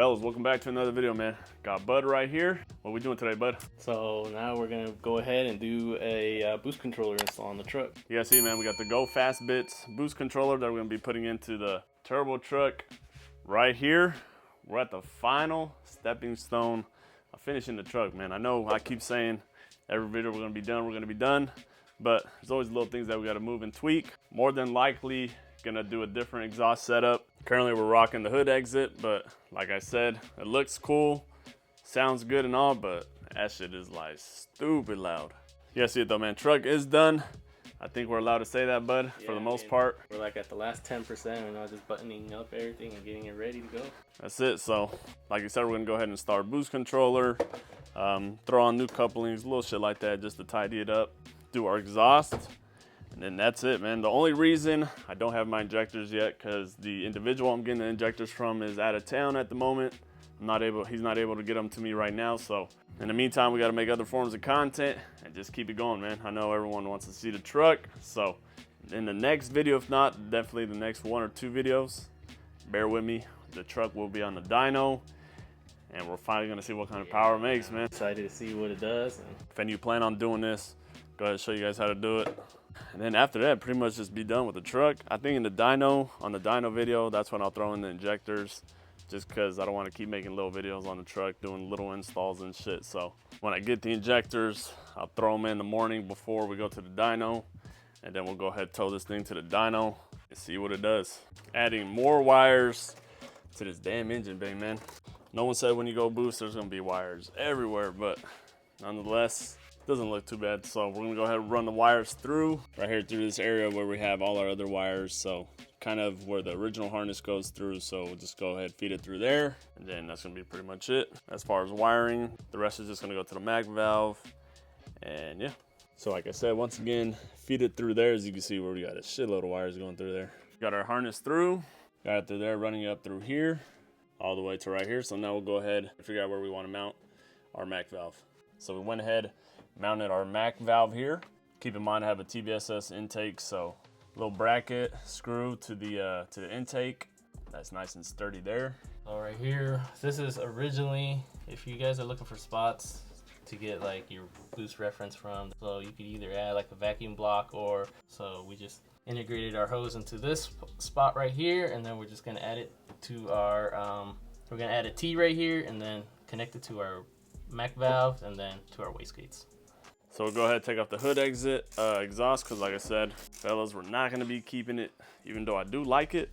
Fellas, welcome back to another video, man. Got Bud right here. What are we doing today, Bud? So now we're gonna go ahead and do a boost controller install on the truck. You guys see, man, we got the Go Fast Bits boost controller that we're gonna be putting into the turbo truck right here. We're at the final stepping stone of finishing the truck, man. I know I keep saying every video we're gonna be done, but there's always little things that we gotta move and tweak. More than likely, gonna do a different exhaust setup. Currently we're rocking the hood exit, but like I said, it looks cool, sounds good and all, but that shit is like stupid loud. You guys see it though, man. Truck is done. I think we're allowed to say that, Bud, for the most part. We're like at the last 10%, and now just buttoning up everything and getting it ready to go. That's it. So like you said, we're gonna go ahead and start boost controller, throw on new couplings, little shit like that just to tidy it up, do our exhaust. And then that's it, man. The only reason I don't have my injectors yet, because the individual I'm getting the injectors from is out of town at the moment. He's not able to get them to me right now. So in the meantime, we got to make other forms of content and just keep it going, man. I know everyone wants to see the truck. So in the next video, if not, definitely the next 1 or 2 videos, bear with me. The truck will be on the dyno, and we're finally going to see what kind of power it makes, man. Excited to see what it does. If any of you plan on doing this, go ahead and show you guys how to do it. And then after that, pretty much just be done with the truck. I think on the dyno video, that's when I'll throw in the injectors, just because I don't want to keep making little videos on the truck, doing little installs and shit. So when I get the injectors, I'll throw them in the morning before we go to the dyno, and then we'll go ahead and tow this thing to the dyno and see what it does. Adding more wires to this damn engine bay, man. No one said when you go boost, there's gonna be wires everywhere, but nonetheless, doesn't look too bad. So we're gonna go ahead and run the wires through right here through this area where we have all our other wires, so kind of where the original harness goes through. So we'll just go ahead and feed it through there, and then that's gonna be pretty much it as far as wiring. The rest is just gonna go to the mag valve, and yeah. So like I said, once again, feed it through there. As you can see, where we got a shitload of wires going through there. Got our harness through, got it through there, running up through here all the way to right here. So now we'll go ahead and figure out where we want to mount our mag valve. So we went ahead, mounted our MAC valve here. Keep in mind I have a TBSS intake, so little bracket screw to the intake. That's nice and sturdy there. All right, here, this is originally, if you guys are looking for spots to get like your boost reference from, so you could either add like a vacuum block, or so we just integrated our hose into this spot right here, and then we're just gonna add it to our, we're gonna add a T right here, and then connect it to our MAC valve, and then to our wastegates. So we'll go ahead and take off the hood exit exhaust, because like I said, fellas, we're not going to be keeping it, even though I do like it.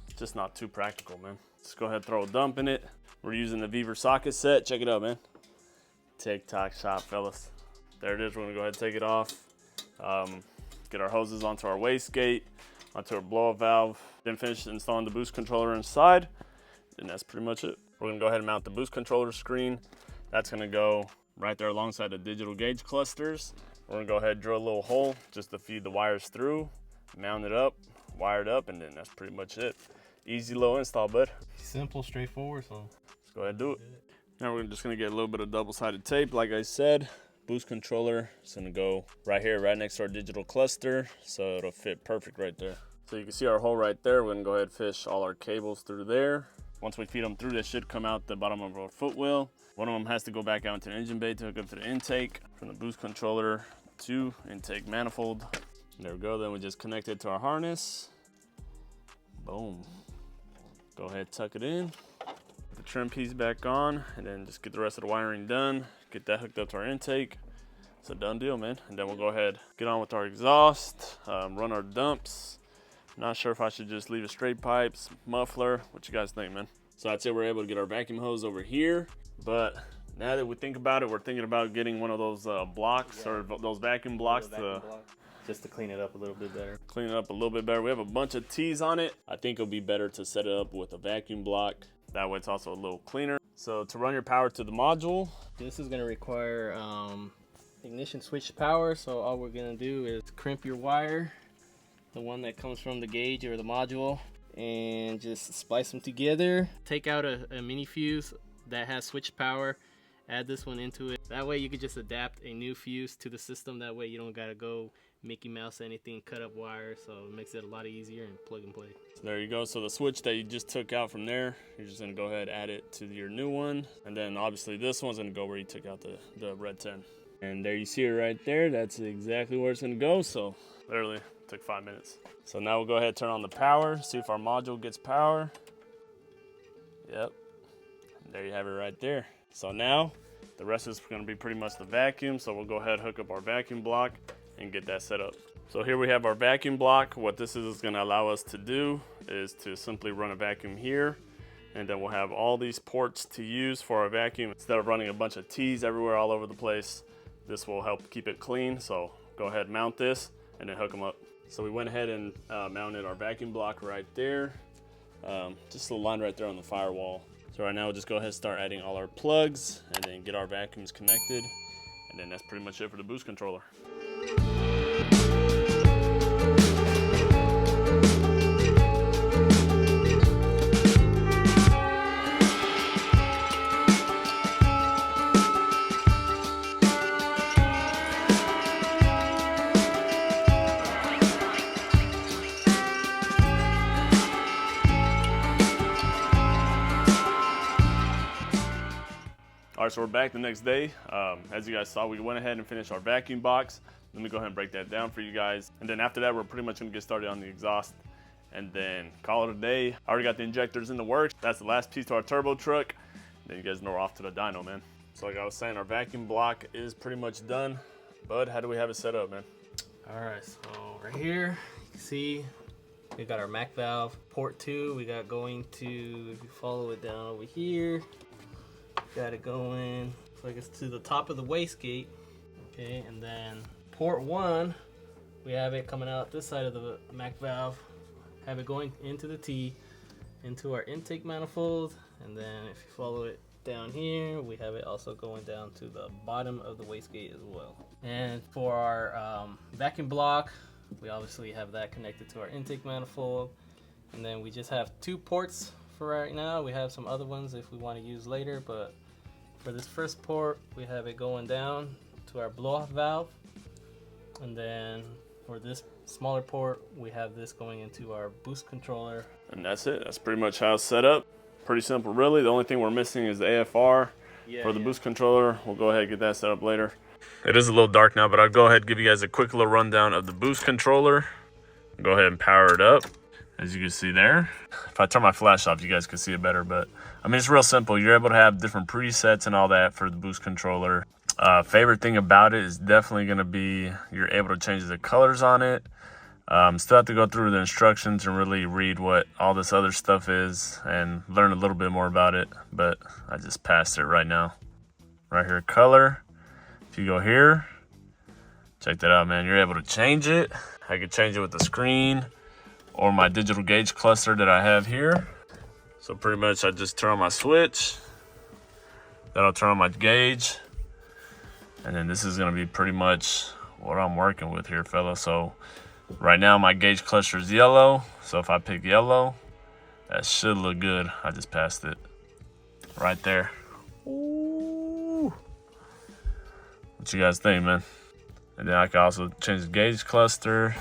It's just not too practical, man. Just go ahead and throw a dump in it. We're using the Beaver socket set. Check it out, man. TikTok shop, fellas. There it is. We're going to go ahead and take it off. Get our hoses onto our wastegate, onto our blow-up valve. Then finish installing the boost controller inside. And that's pretty much it. We're going to go ahead and mount the boost controller screen. That's going to go right there alongside the digital gauge clusters. We're gonna go ahead and drill a little hole just to feed the wires through, mount it up, wire it up, and then that's pretty much it. Easy little install, bud. Simple, straightforward, so let's go ahead and do it. Now we're just gonna get a little bit of double-sided tape, like I said. Boost controller is gonna go right here, right next to our digital cluster, so it'll fit perfect right there. So you can see our hole right there. We're gonna go ahead and fish all our cables through there. Once we feed them through, they should come out the bottom of our footwheel. One of them has to go back out into the engine bay to hook up to the intake from the boost controller to intake manifold. There we go. Then we just connect it to our harness. Boom. Go ahead, tuck it in. Put the trim piece back on, and then just get the rest of the wiring done. Get that hooked up to our intake. It's a done deal, man. And then we'll go ahead, get on with our exhaust, run our dumps. Not sure if I should just leave it straight pipes, muffler. What you guys think, man? So that's it. We're able to get our vacuum hose over here. But now that we think about it, we're thinking about getting one of those blocks, or those vacuum blocks, just to clean it up a little bit better. Clean it up a little bit better. We have a bunch of T's on it. I think it'll be better to set it up with a vacuum block. That way it's also a little cleaner. So to run your power to the module, this is gonna require ignition switch power. So all we're gonna do is crimp your wire, the one that comes from the gauge or the module, and just splice them together. Take out a mini fuse that has switch power, add this one into it. That way you could just adapt a new fuse to the system. That way you don't gotta go Mickey Mouse anything, cut up wire, so it makes it a lot easier and plug and play. So there you go. So the switch that you just took out from there, you're just gonna go ahead and add it to your new one. And then obviously this one's gonna go where you took out the red 10. And there you see it right there. That's exactly where it's gonna go. So literally took 5 minutes. So now we'll go ahead and turn on the power, see if our module gets power. Yep, and there you have it right there. So now the rest is gonna be pretty much the vacuum. So we'll go ahead and hook up our vacuum block and get that set up. So here we have our vacuum block. What this is gonna allow us to do is to simply run a vacuum here, and then we'll have all these ports to use for our vacuum. Instead of running a bunch of T's everywhere all over the place, this will help keep it clean. So go ahead and mount this and then hook them up. So we went ahead and mounted our vacuum block right there. Just a line right there on the firewall. So right now we'll just go ahead and start adding all our plugs and then get our vacuums connected. And then that's pretty much it for the Boost controller. All right, so we're back the next day. As you guys saw, we went ahead and finished our vacuum box. Let me go ahead and break that down for you guys. And then after that, we're pretty much gonna get started on the exhaust and then call it a day. I already got the injectors in the works. That's the last piece to our turbo truck. Then you guys know we're off to the dyno, man. So like I was saying, our vacuum block is pretty much done. Bud, how do we have it set up, man? All right, so right here, you can see we got our Mac valve, port 2. We got going to, if you follow it down over here, got it going, so I guess to the top of the wastegate, okay, and then port 1, we have it coming out this side of the Mac valve, have it going into the T, into our intake manifold, and then if you follow it down here, we have it also going down to the bottom of the wastegate as well. And for our vacuum block, we obviously have that connected to our intake manifold, and then we just have 2 ports for right now. We have some other ones if we want to use later, but for this first port, we have it going down to our blow-off valve. And then for this smaller port, we have this going into our boost controller. And that's it. That's pretty much how it's set up. Pretty simple, really. The only thing we're missing is the AFR for the boost controller. We'll go ahead and get that set up later. It is a little dark now, but I'll go ahead and give you guys a quick little rundown of the boost controller. Go ahead and power it up. As you can see there, if I turn my flash off, you guys can see it better, but I mean, it's real simple. You're able to have different presets and all that for the boost controller. Favorite thing about it is definitely going to be you're able to change the colors on it. Still have to go through the instructions and really read what all this other stuff is and learn a little bit more about it, but I just passed it right now. Right here, color. If you go here, check that out, man. You're able to change it. I could change it with the screen or my digital gauge cluster that I have here. So pretty much I just turn on my switch, then I'll turn on my gauge, and then this is gonna be pretty much what I'm working with here, fella. So right now my gauge cluster is yellow, so if I pick yellow, that should look good. I just passed it right there. Ooh. What you guys think, man? And then I can also change the gauge cluster,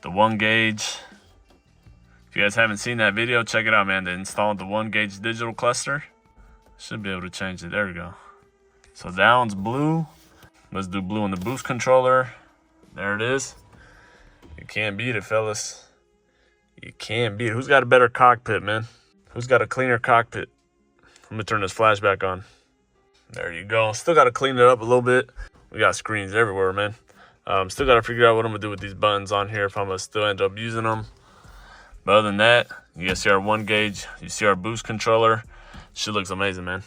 the 1 gauge. If you guys haven't seen that video, check it out, man. To install the 1 gauge digital cluster, should be able to change it. There we go. So that one's blue. Let's do blue on the boost controller. There it is. You can't beat it, fellas. You can't beat it. Who's got a better cockpit, man? Who's got a cleaner cockpit? Let me turn this flash back on. There you go. Still got to clean it up a little bit. We got screens everywhere, man. Still got to figure out what I'm going to do with these buttons on here if I'm going to still end up using them. But other than that, you guys see our 1 gauge. You see our boost controller. Shit looks amazing, man.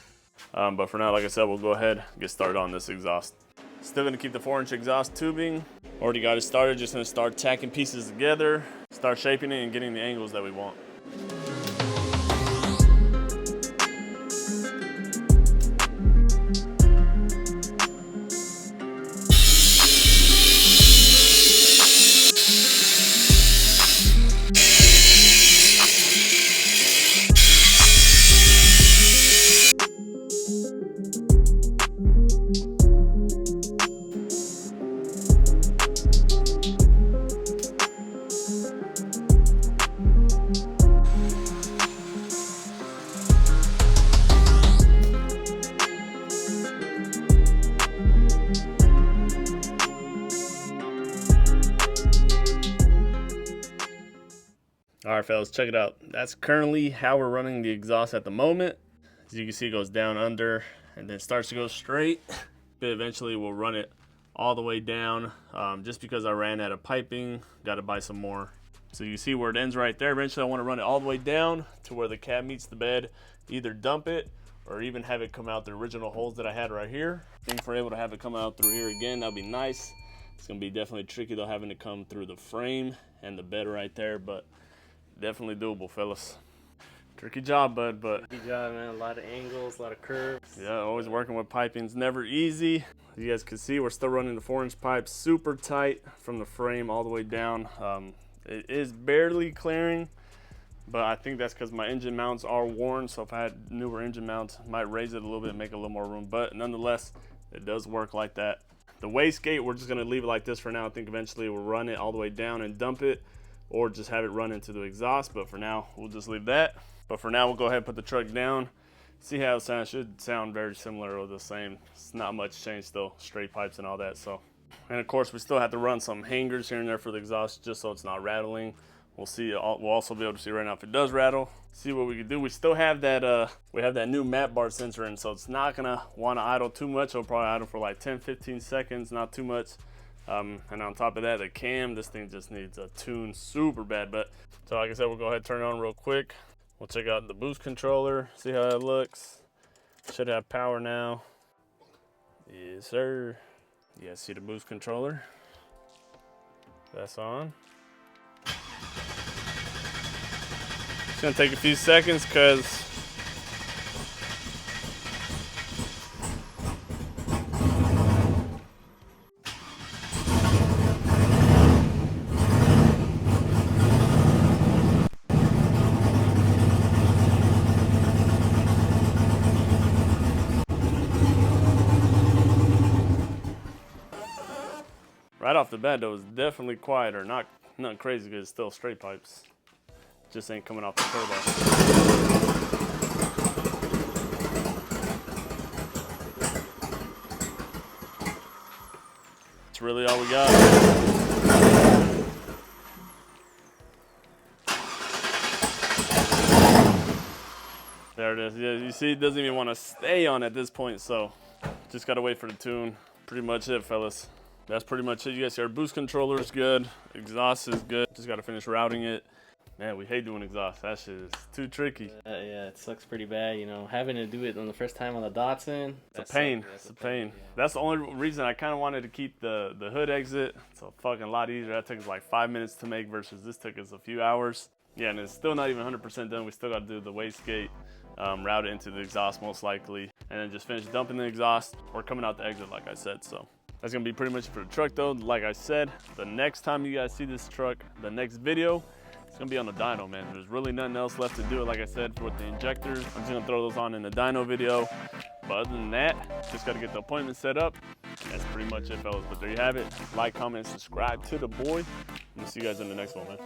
But for now, like I said, we'll go ahead and get started on this exhaust. Still going to keep the 4-inch exhaust tubing. Already got it started. Just going to start tacking pieces together, start shaping it and getting the angles that we want. All right, fellas, check it out. That's currently how we're running the exhaust at the moment. As you can see, it goes down under and then starts to go straight. But eventually we'll run it all the way down. Just because I ran out of piping, got to buy some more. So you see where it ends right there. Eventually I want to run it all the way down to where the cab meets the bed. Either dump it or even have it come out the original holes that I had right here. I think if we're able to have it come out through here again, that'd be nice. It's gonna be definitely tricky though, having to come through the frame and the bed right there, but definitely doable, fellas. Tricky job, bud, but Tricky job, man. A lot of angles, a lot of curves. yeah, always working with piping's never easy. As you guys can see, we're still running the 4-inch pipe super tight from the frame all the way down. It is barely clearing, but I think that's because my engine mounts are worn, so if I had newer engine mounts, I might raise it a little bit and make a little more room, but nonetheless, it does work like that. The wastegate, we're just gonna leave it like this for now. I think eventually we'll run it all the way down and dump it, or just have it run into the exhaust, but for now, we'll just leave that. But for now, we'll go ahead and put the truck down, see how it sounds. Should sound very similar or the same. It's not much change still, straight pipes and all that, so. And of course, we still have to run some hangers here and there for the exhaust, just so it's not rattling. We'll see. We'll also be able to see right now if it does rattle. See what we can do. We still have that. We have that new map bar sensor in, so it's not gonna want to idle too much. It'll probably idle for like 10-15 seconds, not too much. And on top of that, the cam, this thing just needs a tune super bad. But so, like I said, we'll go ahead and turn it on real quick. We'll check out the boost controller, see how it looks. Should have power now. Yes, sir. You guys see the boost controller? That's on. It's gonna take a few seconds because right off the bat, though, it's definitely quieter. Not crazy because it's still straight pipes. Just ain't coming off the turbo. That's really all we got. There it is. Yeah, you see, it doesn't even want to stay on at this point, so just gotta wait for the tune. Pretty much it, fellas. That's pretty much it. You guys see our boost controller is good. Exhaust is good. Just gotta finish routing it. Man, we hate doing exhaust. That shit is too tricky. Yeah, it sucks pretty bad, you know. Having to do it on the first time on the Datsun. It's a pain. It's a pain. Yeah. That's the only reason I kind of wanted to keep the hood exit. It's a fucking lot easier. That took us like 5 minutes to make versus this took us a few hours. Yeah, and it's still not even 100% done. We still got to do the wastegate, route it into the exhaust most likely, and then just finish dumping the exhaust or coming out the exit like I said. So that's going to be pretty much it for the truck though. Like I said, the next time you guys see this truck, the next video, it's gonna be on the dyno, man. There's really nothing else left to do it. Like I said, with the injectors, I'm just gonna throw those on in the dyno video. But other than that, just gotta get the appointment set up. That's pretty much it, fellas. But there you have it. Like, comment, subscribe to the boy. And we'll see you guys in the next one, man.